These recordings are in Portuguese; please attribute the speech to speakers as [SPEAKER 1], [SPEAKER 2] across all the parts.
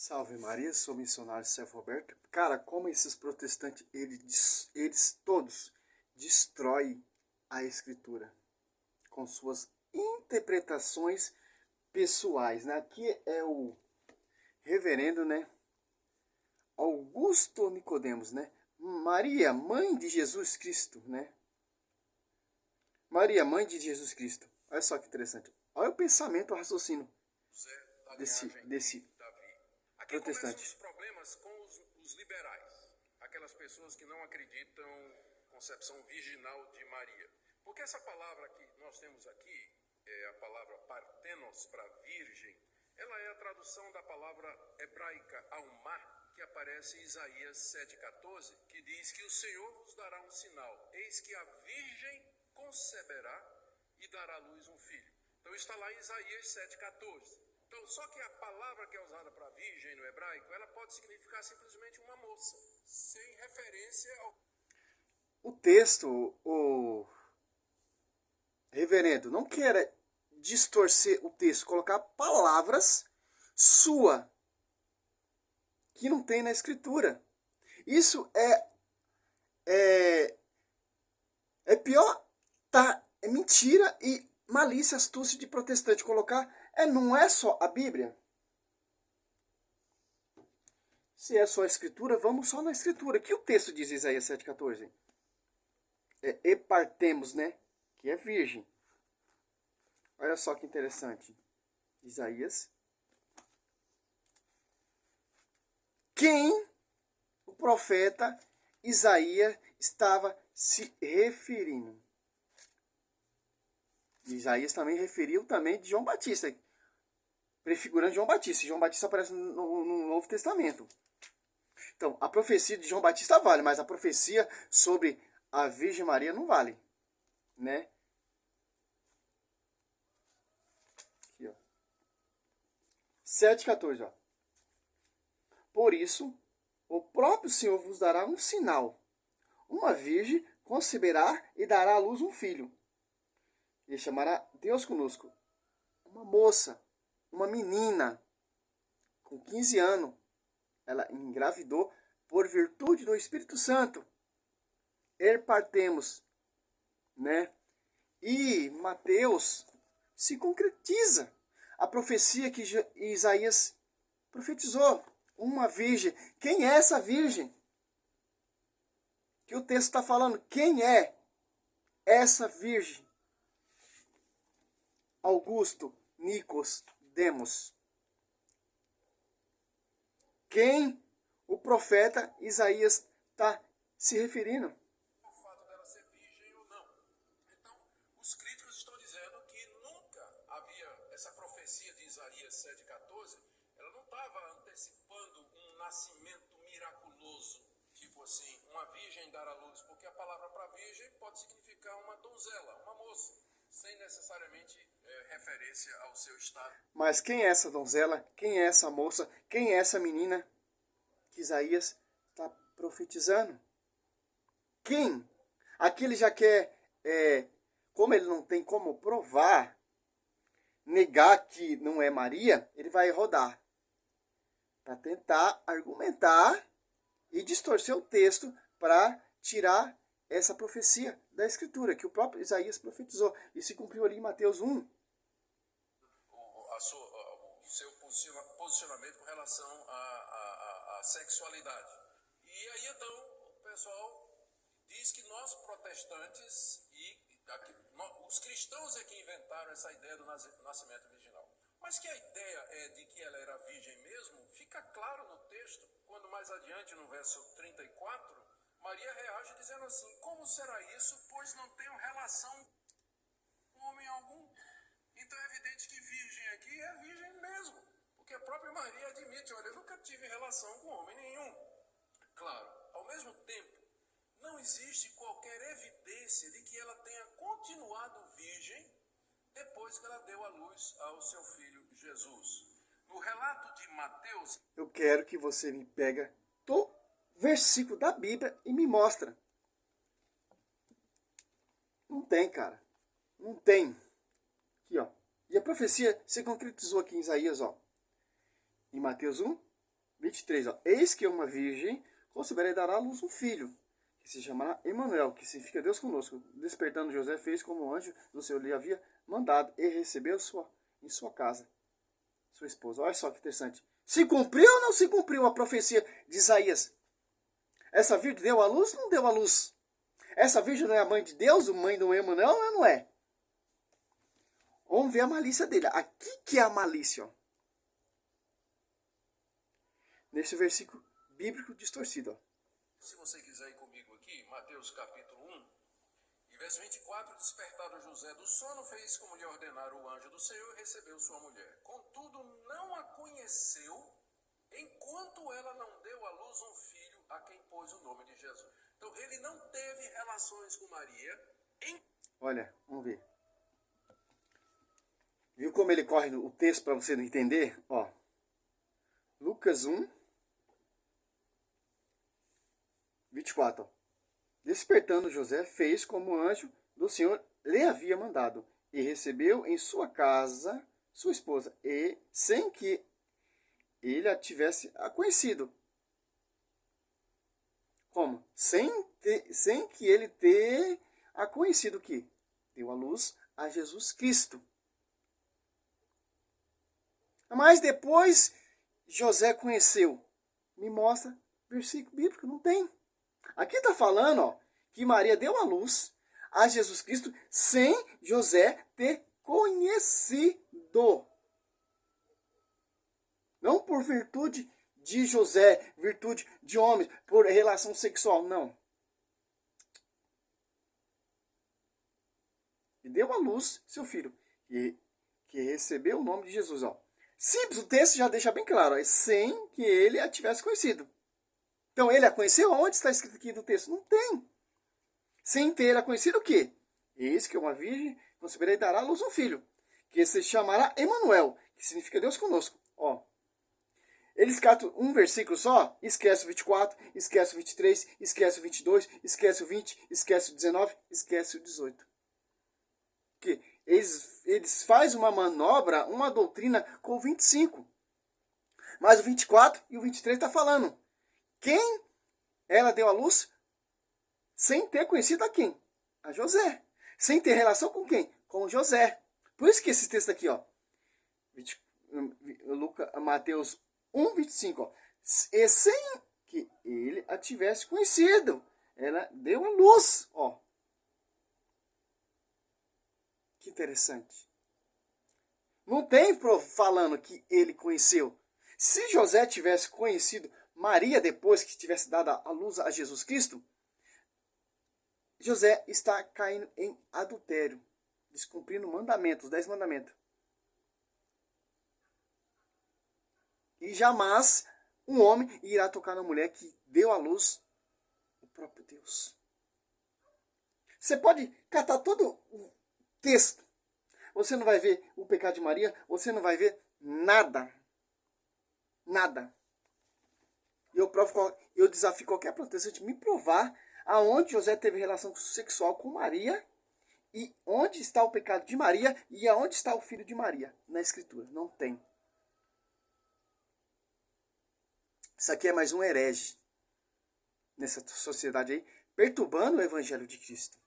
[SPEAKER 1] Salve Maria, sou missionário Sérgio Roberto. Cara, como esses protestantes, eles todos destroem a escritura com suas interpretações pessoais, né? Aqui é o reverendo, né? Augusto Nicodemos, né? Maria, mãe de Jesus Cristo, né? Maria, mãe de Jesus Cristo. Olha só que interessante. Olha o pensamento, o raciocínio desse
[SPEAKER 2] Aqui começam
[SPEAKER 1] protestante.
[SPEAKER 2] os problemas com os liberais, aquelas pessoas que não acreditam concepção virginal de Maria. Porque essa palavra que nós temos aqui, a palavra partenos para virgem, ela é a tradução da palavra hebraica almá, que aparece em Isaías 7,14, que diz que o Senhor vos dará um sinal, eis que a virgem conceberá e dará à luz um filho. Então está lá em Isaías 7,14. Então, só que a palavra que é usada para virgem no hebraico, ela pode significar simplesmente uma moça, sem referência ao...
[SPEAKER 1] O texto, o reverendo, não queira distorcer o texto, colocar palavras sua que não tem na escritura. Isso é pior, tá? É mentira e malícia, astúcia de protestante. Colocar, não é só a Bíblia. Se é só a escritura, vamos só na escritura. Que o texto diz em Isaías 7,14? E partemos, né? Que é virgem. Olha só que interessante. Isaías. Quem o profeta Isaías estava se referindo? Isaías também referiu também de João Batista, prefigurando João Batista. João Batista aparece no Novo Testamento. Então, a profecia de João Batista vale, mas a profecia sobre a Virgem Maria não vale, né? Aqui, ó. 7,14, ó. Por isso, o próprio Senhor vos dará um sinal. Uma virgem conceberá e dará à luz um filho. E chamará Deus conosco. Uma moça, uma menina, com 15 anos, ela engravidou por virtude do Espírito Santo. Partemos, né? E Mateus se concretiza. A profecia que Isaías profetizou. Uma virgem. Quem é essa virgem? Que o texto está falando. Quem é essa virgem? Augusto Nicodemos. Quem o profeta Isaías está se referindo?
[SPEAKER 2] O fato dela ser virgem ou não. Então, os críticos estão dizendo que nunca havia essa profecia de Isaías 7,14, ela não estava antecipando um nascimento miraculoso, tipo assim, uma virgem dar à luz, porque a palavra para virgem pode significar uma donzela, uma moça, sem necessariamente referência ao seu estado.
[SPEAKER 1] Mas quem é essa donzela? Quem é essa moça? Quem é essa menina que Isaías está profetizando? Quem? Aqui ele já quer, como ele não tem como provar, negar que não é Maria, ele vai rodar para tentar argumentar e distorcer o texto para tirar essa profecia da Escritura, que o próprio Isaías profetizou. E se cumpriu ali em Mateus 1.
[SPEAKER 2] O seu posicionamento com relação à sexualidade. E aí, então, o pessoal diz que nós protestantes os cristãos é que inventaram essa ideia do nascimento virginal. Mas que a ideia é de que ela era virgem mesmo, fica claro no texto, quando mais adiante, no verso 34, Maria reage dizendo assim: como será isso, pois não tenho relação com homem algum? Então é evidente que virgem aqui é virgem mesmo, porque a própria Maria admite: olha, eu nunca tive relação com homem nenhum. Claro, ao mesmo tempo, não existe qualquer evidência de que ela tenha continuado virgem depois que ela deu à luz ao seu filho Jesus. No relato de Mateus...
[SPEAKER 1] Eu quero que você me pega do versículo da Bíblia e me mostra. Não tem, cara. Não tem. Aqui, ó. E a profecia se concretizou aqui em Isaías, ó. Em Mateus 1, 23, ó. Eis que uma virgem conceberá e dará à luz um filho, que se chamará Emanuel, que significa Deus conosco. Despertando, José fez como o anjo do Senhor lhe havia mandado e recebeu em sua casa sua esposa. Olha só que interessante. Se cumpriu ou não se cumpriu a profecia de Isaías? Essa virgem deu à luz ou não deu à luz? Essa virgem não é a mãe de Deus, a mãe do Emanuel, ou não é? Vamos ver a malícia dele. Aqui que é a malícia, ó. Nesse versículo bíblico distorcido, ó.
[SPEAKER 2] Se você quiser ir comigo aqui, Mateus capítulo 1, e verso 24, despertado José do sono, fez como lhe ordenara o anjo do Senhor e recebeu sua mulher. Contudo, não a conheceu, enquanto ela não deu à luz um filho, a quem pôs o nome de Jesus. Então, ele não teve relações com Maria.
[SPEAKER 1] Olha, vamos ver. Viu como ele corre o texto para você não entender? Ó, Lucas 1, 24. Ó. Despertando José, fez como o anjo do Senhor lhe havia mandado, e recebeu em sua casa sua esposa, e sem que ele a tivesse conhecido. Como? Sem que ele ter a conhecido, que deu à luz a Jesus Cristo. Mas depois José conheceu. Me mostra versículo bíblico, não tem. Aqui está falando, ó, que Maria deu à luz a Jesus Cristo sem José ter conhecido. Não por virtude de José, virtude de homem, por relação sexual, não. E deu à luz seu filho, que recebeu o nome de Jesus. Ó. Simples, o texto já deixa bem claro, ó, sem que ele a tivesse conhecido. Então, ele a conheceu? Onde está escrito aqui no texto? Não tem. Sem ter a conhecido o quê? Eis que uma virgem conceberá e dará à luz um filho, que se chamará Emanuel, que significa Deus conosco. Ó. Eles catam um versículo só, esquece o 24, esquece o 23, esquece o 22, esquece o 20, esquece o 19, esquece o 18. Que eles fazem uma manobra, uma doutrina com o 25. Mas o 24 e o 23 está falando. Quem ela deu à luz sem ter conhecido a quem? A José. Sem ter relação com quem? Com José. Por isso que esse texto aqui, ó, Mateus 1, 25, ó, e sem que ele a tivesse conhecido, ela deu à luz, ó. Que interessante. Não tem falando que ele conheceu. Se José tivesse conhecido Maria depois que tivesse dado a luz a Jesus Cristo, José está caindo em adultério, descumprindo mandamentos, 10 mandamentos. E jamais um homem irá tocar na mulher que deu à luz o próprio Deus. Você pode catar todo o texto. Você não vai ver o pecado de Maria, você não vai ver nada. Nada. Eu desafio qualquer protestante me provar aonde José teve relação sexual com Maria e onde está o pecado de Maria e aonde está o filho de Maria na Escritura. Não tem. Isso aqui é mais um herege nessa sociedade aí, perturbando o Evangelho de Cristo.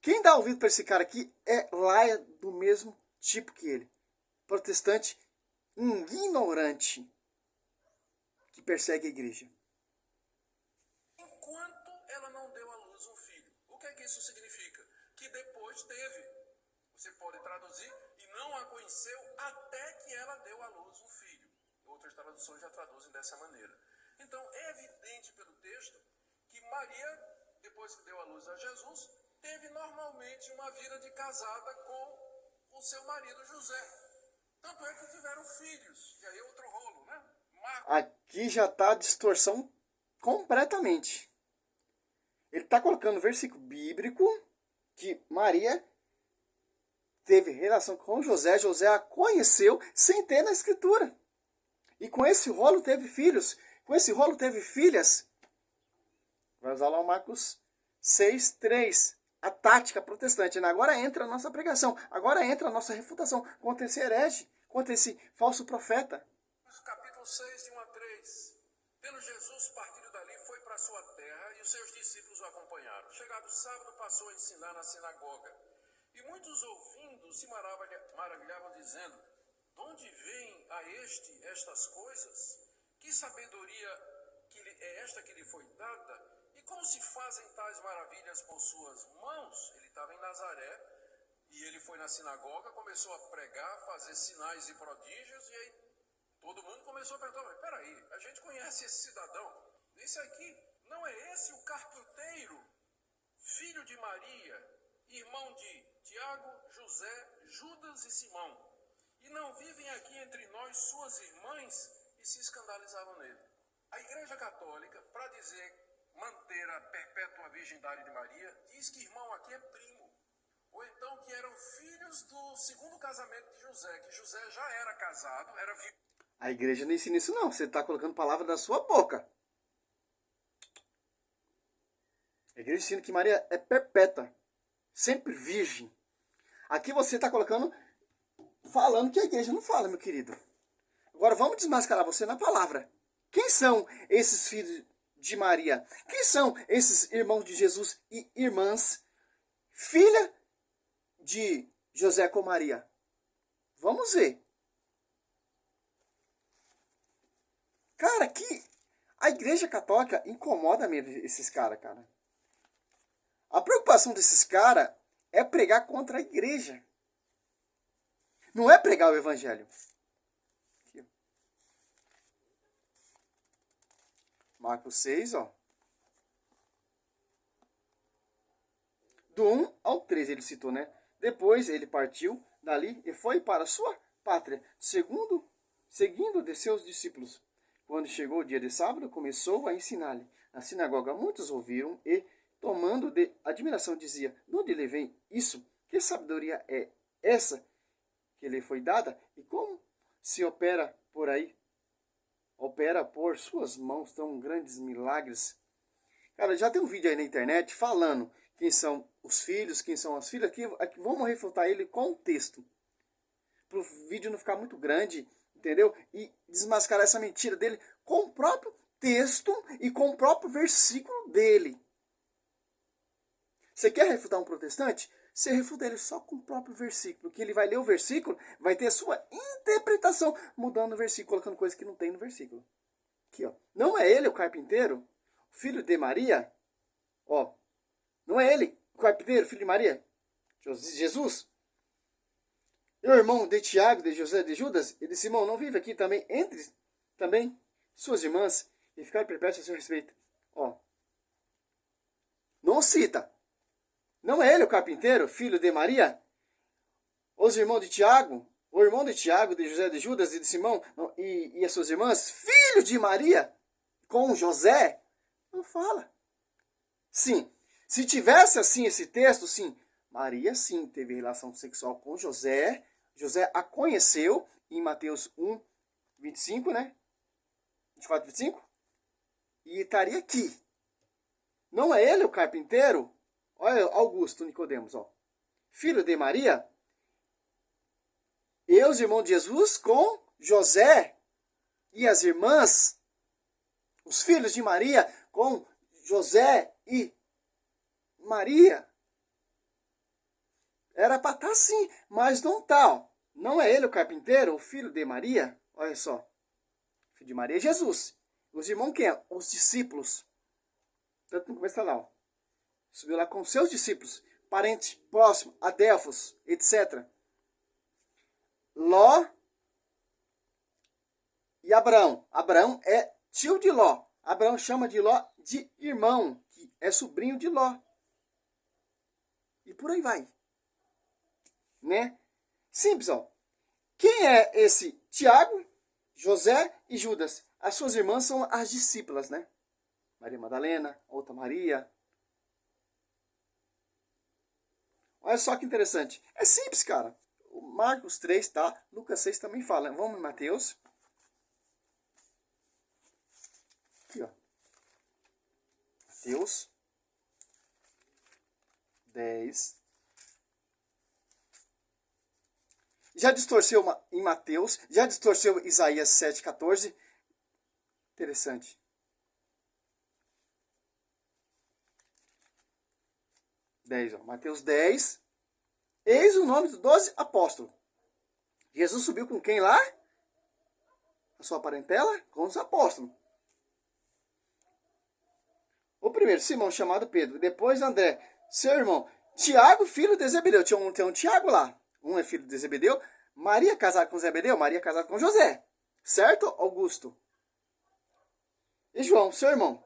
[SPEAKER 1] Quem dá ouvido para esse cara aqui é laia do mesmo tipo que ele. Protestante ignorante que persegue a igreja.
[SPEAKER 2] Enquanto ela não deu à luz um filho. O que é que isso significa? Que depois teve. Você pode traduzir, e não a conheceu até que ela deu à luz um filho. Outras traduções já traduzem dessa maneira. Então, é evidente pelo texto que Maria, depois que deu à luz a Jesus, teve normalmente uma vida de casada com o seu marido José. Tanto é que tiveram filhos, e aí é outro rolo, né?
[SPEAKER 1] Aqui já está a distorção completamente. Ele está colocando no versículo bíblico que Maria teve relação com José, José a conheceu sem ter na Escritura. E com esse rolo teve filhos, com esse rolo teve filhas. Vai usar lá o Marcos 6, 3. A tática protestante. Agora entra a nossa pregação. Agora entra a nossa refutação contra esse herege, contra esse falso profeta.
[SPEAKER 2] Marcos capítulo 6, de 1 a 3. Tendo Jesus partido dali, foi para sua terra e os seus discípulos o acompanharam. Chegado o sábado, passou a ensinar na sinagoga. E muitos ouvindo se maravilhavam, dizendo: de onde vem a este estas coisas? Que sabedoria é esta que lhe foi dada? E como se fazem tais maravilhas por suas mãos? Ele estava em Nazaré e ele foi na sinagoga, começou a pregar, fazer sinais e prodígios, e aí todo mundo começou a perguntar: mas peraí, a gente conhece esse cidadão? Esse aqui, não é esse o carpinteiro, filho de Maria, irmão de Tiago, José, Judas e Simão? E não vivem aqui entre nós suas irmãs? E se escandalizavam nele. A Igreja Católica, para manter a perpétua virgindade de Maria, diz que irmão aqui é primo. Ou então que eram filhos do segundo casamento de José, que José já era casado, era vivo.
[SPEAKER 1] A igreja não ensina isso não, você está colocando palavra da sua boca. A igreja ensina que Maria é perpétua, sempre virgem. Aqui você está colocando, falando que a igreja não fala, meu querido. Agora vamos desmascarar você na palavra. Quem são esses filhos de Maria? Quem são esses irmãos de Jesus e irmãs, filha de José com Maria? Vamos ver. Cara, que a igreja católica incomoda mesmo esses caras, cara. A preocupação desses caras é pregar contra a igreja. Não é pregar o evangelho. Aqui. Marcos 6, ó. Do 1 ao 3 ele citou, né? Depois ele partiu dali e foi para a sua pátria, seguindo de seus discípulos. Quando chegou o dia de sábado, começou a ensinar-lhe. Na sinagoga muitos ouviram e, tomando de admiração, dizia: de onde lhe vem isso? Que sabedoria é essa que lhe foi dada? E como se opera por aí? Opera por suas mãos tão grandes milagres. Cara, já tem um vídeo aí na internet falando quem são os filhos, quem são as filhas. Aqui vamos refutar ele com o texto. Para o vídeo não ficar muito grande, entendeu? E desmascarar essa mentira dele com o próprio texto e com o próprio versículo dele. Você quer refutar um protestante? Você refuta ele só com o próprio versículo, que ele vai ler o versículo, vai ter a sua interpretação, mudando o versículo, colocando coisa que não tem no versículo. Aqui, ó. Não é ele o carpinteiro, filho de Maria? Ó, não é ele o carpinteiro, filho de Maria? Jesus? E o irmão de Tiago, de José, de Judas e de Simão não vive aqui também, entre também suas irmãs, e ficaram perplexos a seu respeito. Ó, não cita. Não é ele o carpinteiro, filho de Maria? Os irmãos de Tiago, o irmão de Tiago, de José, de Judas e de Simão, e as suas irmãs, filho de Maria, com José? Não fala. Sim, se tivesse assim esse texto, sim, Maria sim teve relação sexual com José. José a conheceu em Mateus 1, 25, né? 24, 25. E estaria aqui. Não é ele o carpinteiro? Olha Augusto Nicodemos, ó. Filho de Maria. E os irmãos de Jesus com José. E as irmãs, os filhos de Maria com José e Maria. Era para estar assim, mas não está. Ó. Não é ele o carpinteiro, o filho de Maria? Olha só. Filho de Maria é Jesus. Os irmãos quem é? Os discípulos. Tanto no começo lá, ó. Subiu lá com seus discípulos, parente próximo, Adelfos, etc. Ló e Abraão. Abraão é tio de Ló. Abraão chama de Ló de irmão, que é sobrinho de Ló. E por aí vai. Né? Simples, ó. Quem é esse Tiago, José e Judas? As suas irmãs são as discípulas, né? Maria Madalena, outra Maria. Olha só que interessante. É simples, cara. O Marcos 3, tá? Lucas 6 também fala. Vamos em Mateus. Aqui, ó. Mateus 10. já distorceu em Mateus, já distorceu Isaías 7,14. Interessante. Mateus 10. Eis o nome dos 12 apóstolos. Jesus subiu com quem lá? A sua parentela? Com os apóstolos. O primeiro, Simão, chamado Pedro. Depois André, seu irmão. Tiago, filho de Zebedeu. Tem um Tiago lá. Um é filho de Zebedeu. Maria casada com Zebedeu. Maria casada com José. Certo, Augusto? E João, seu irmão.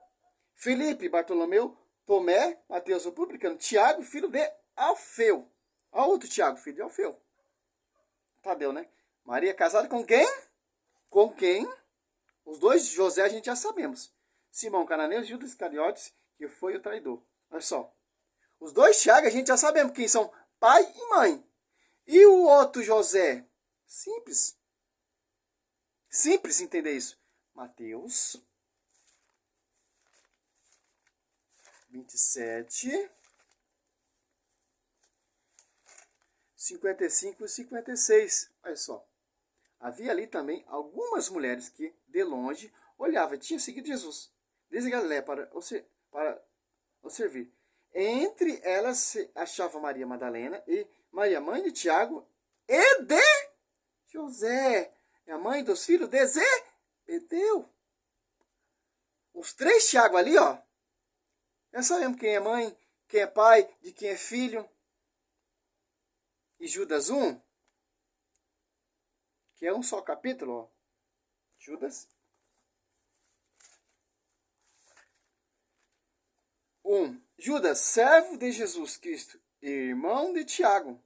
[SPEAKER 1] Felipe, Bartolomeu, Tomé, Mateus, o publicano. Tiago, filho de Alfeu. Olha o outro Tiago, filho de Alfeu. Tadeu, né? Maria casada com quem? Com quem? Os dois, José, a gente já sabemos. Simão Cananeu e Judas Iscariotes, que foi o traidor. Olha só. Os dois Tiago, a gente já sabemos quem são pai e mãe. E o outro José? Simples. Simples entender isso. Mateus 27, 55 e 56. Olha só. Havia ali também algumas mulheres que, de longe, olhavam e tinham seguido Jesus, desde Galiléia para o servir. Entre elas se achava Maria Madalena e Maria, mãe de Tiago e de José, a mãe dos filhos de Zebedeu. Os três Tiago ali, ó. Já sabemos quem é mãe, quem é pai, de quem é filho. E Judas 1, que é um só capítulo, ó. Judas 1. Judas, servo de Jesus Cristo, irmão de Tiago.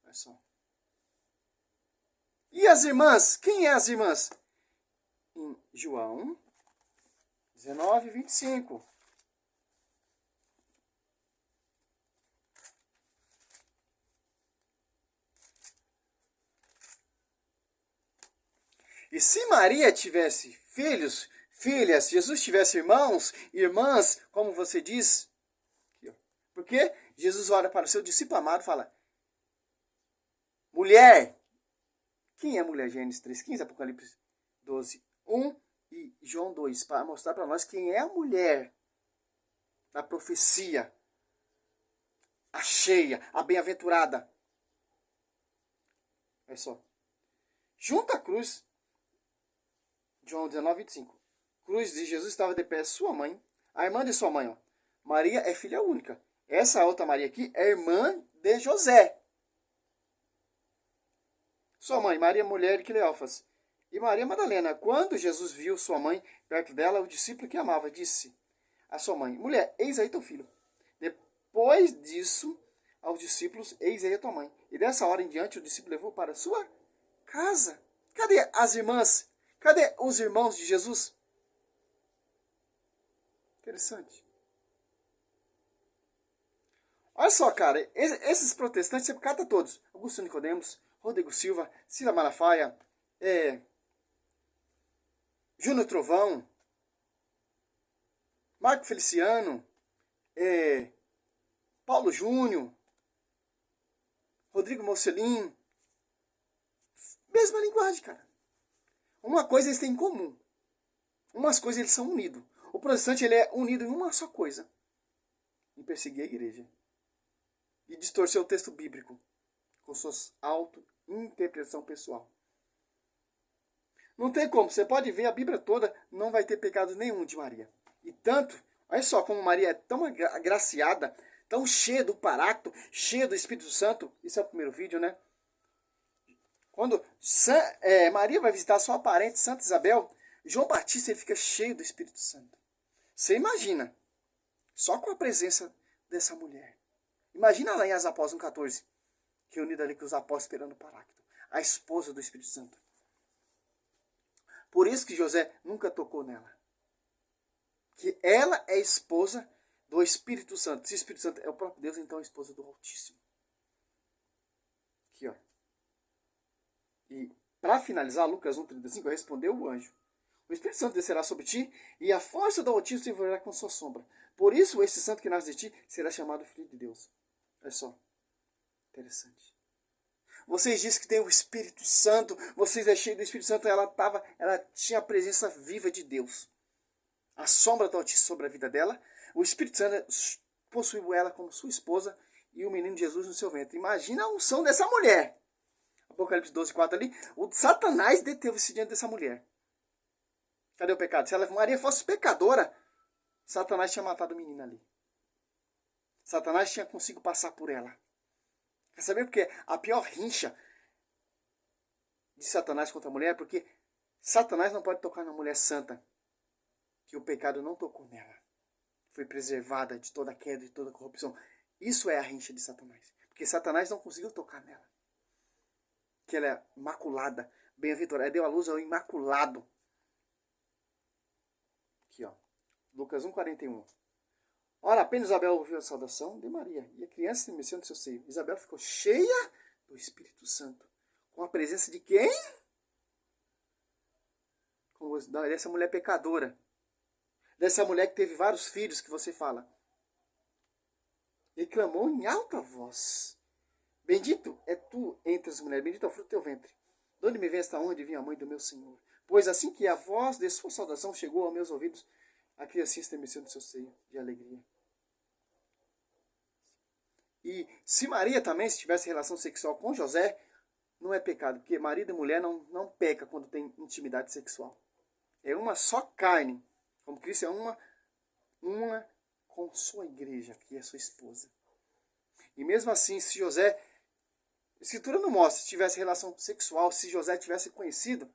[SPEAKER 1] Olha só. E as irmãs? Quem é as irmãs? Em João 19, 25. E se Maria tivesse filhos, filhas, Jesus tivesse irmãos, irmãs, como você diz, porque Jesus olha para o seu discípulo amado e fala, mulher, quem é mulher? Gênesis 3,15, Apocalipse 12, 1 e João 2, para mostrar para nós quem é a mulher da profecia, a cheia, a bem-aventurada. Olha só. Junto à cruz, João 19, 25. Cruz de Jesus estava de pé sua mãe, a irmã de sua mãe, ó. Maria é filha única. Essa outra Maria aqui é irmã de José. Sua mãe, Maria, mulher de Cleófas. E Maria Madalena. Quando Jesus viu sua mãe perto dela, o discípulo que amava disse à sua mãe, mulher, eis aí teu filho. Depois disso, aos discípulos, eis aí a tua mãe. E dessa hora em diante, o discípulo levou para sua casa. Cadê as irmãs? Cadê os irmãos de Jesus? Interessante. Olha só, cara, esses protestantes você cata todos. Augusto Nicodemos, Rodrigo Silva, Cila Malafaia, Júnior Trovão, Marco Feliciano, Paulo Júnior, Rodrigo Mocelin. Mesma linguagem, cara. Uma coisa eles têm em comum. Umas coisas eles são unidos. O protestante ele é unido em uma só coisa. Em perseguir a igreja. E distorcer o texto bíblico. Com sua auto-interpretação pessoal. Não tem como. Você pode ver a Bíblia toda. Não vai ter pecado nenhum de Maria. E tanto. Olha só como Maria é tão agraciada. Tão cheia do Paráclito. Cheia do Espírito Santo. Isso é o primeiro vídeo, né? Quando Maria vai visitar sua parente, Santa Isabel, João Batista ele fica cheio do Espírito Santo. Você imagina, só com a presença dessa mulher. Imagina lá em Atos Apóstolos 1,14, reunida ali com os apóstolos esperando o Paráclito, a esposa do Espírito Santo. Por isso que José nunca tocou nela. Que ela é esposa do Espírito Santo. Se o Espírito Santo é o próprio Deus, então é a esposa do Altíssimo. Aqui, ó. E para finalizar, Lucas 1,35, respondeu o anjo. O Espírito Santo descerá sobre ti, e a força do Altíssimo te envolverá com sua sombra. Por isso, esse santo que nasce de ti será chamado Filho de Deus. Olha só. Interessante. Vocês dizem que tem o Espírito Santo, vocês é cheio do Espírito Santo, ela tinha a presença viva de Deus. A sombra do Altíssimo sobre a vida dela, o Espírito Santo possuiu ela como sua esposa e o menino Jesus no seu ventre. Imagina a unção dessa mulher. Apocalipse 12:4 ali, o Satanás deteve-se diante dessa mulher. Cadê o pecado? Se Maria fosse pecadora, Satanás tinha matado o menino ali. Satanás tinha conseguido passar por ela. Quer saber por quê? A pior rincha de Satanás contra a mulher é porque Satanás não pode tocar na mulher santa, que o pecado não tocou nela. Foi preservada de toda queda e toda corrupção. Isso é a rincha de Satanás. Porque Satanás não conseguiu tocar nela. Que ela é imaculada, bem-aventurada. Ela deu a luz ao imaculado. Aqui, ó. Lucas 1:41. Ora, apenas Isabel ouviu a saudação de Maria, e a criança estremeceu no seu seio. Isabel ficou cheia do Espírito Santo. Com a presença de quem? Dessa mulher pecadora. Dessa mulher que teve vários filhos, que você fala. E clamou em alta voz. Bendito é tu entre as mulheres, bendito é o fruto do teu ventre. De onde me vem esta honra de vir a mãe do meu Senhor? Pois assim que a voz de sua saudação chegou aos meus ouvidos, a criança estremeceu no seu seio de alegria. E se Maria também, se tivesse relação sexual com José, não é pecado, porque marido e mulher não peca quando tem intimidade sexual. É uma só carne, como Cristo é uma com sua igreja, que é sua esposa. E mesmo assim, se José, a Escritura não mostra, se tivesse relação sexual, se José tivesse conhecido,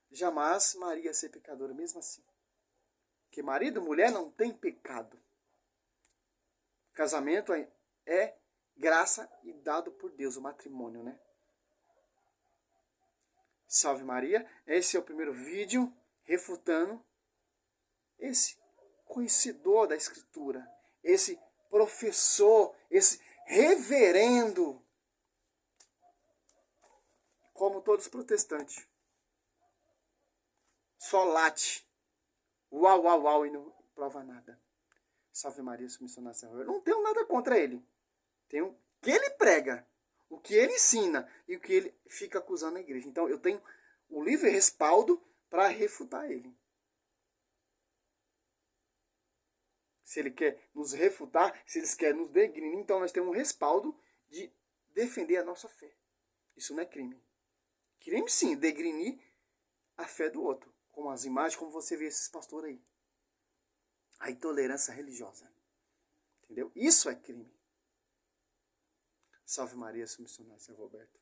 [SPEAKER 1] jamais Maria ia ser pecadora, mesmo assim. Porque marido e mulher não tem pecado. Casamento é graça e dado por Deus, o matrimônio, né? Salve Maria. Esse é o primeiro vídeo refutando esse conhecedor da Escritura, esse professor, esse reverendo, como todos os protestantes. Só late. Uau, uau, uau, e não prova nada. Salve Maria, submissão Senhor. Eu não tenho nada contra ele. Tenho o que ele prega, o que ele ensina e o que ele fica acusando a igreja. Então eu tenho o livre respaldo para refutar ele. Se ele quer nos refutar, se eles querem nos degrinir, então nós temos um respaldo de defender a nossa fé. Isso não é crime. Crime sim, degrinir a fé do outro. Como as imagens, como você vê esses pastores aí. A intolerância religiosa. Entendeu? Isso é crime. Salve Maria, submissionária, São Roberto.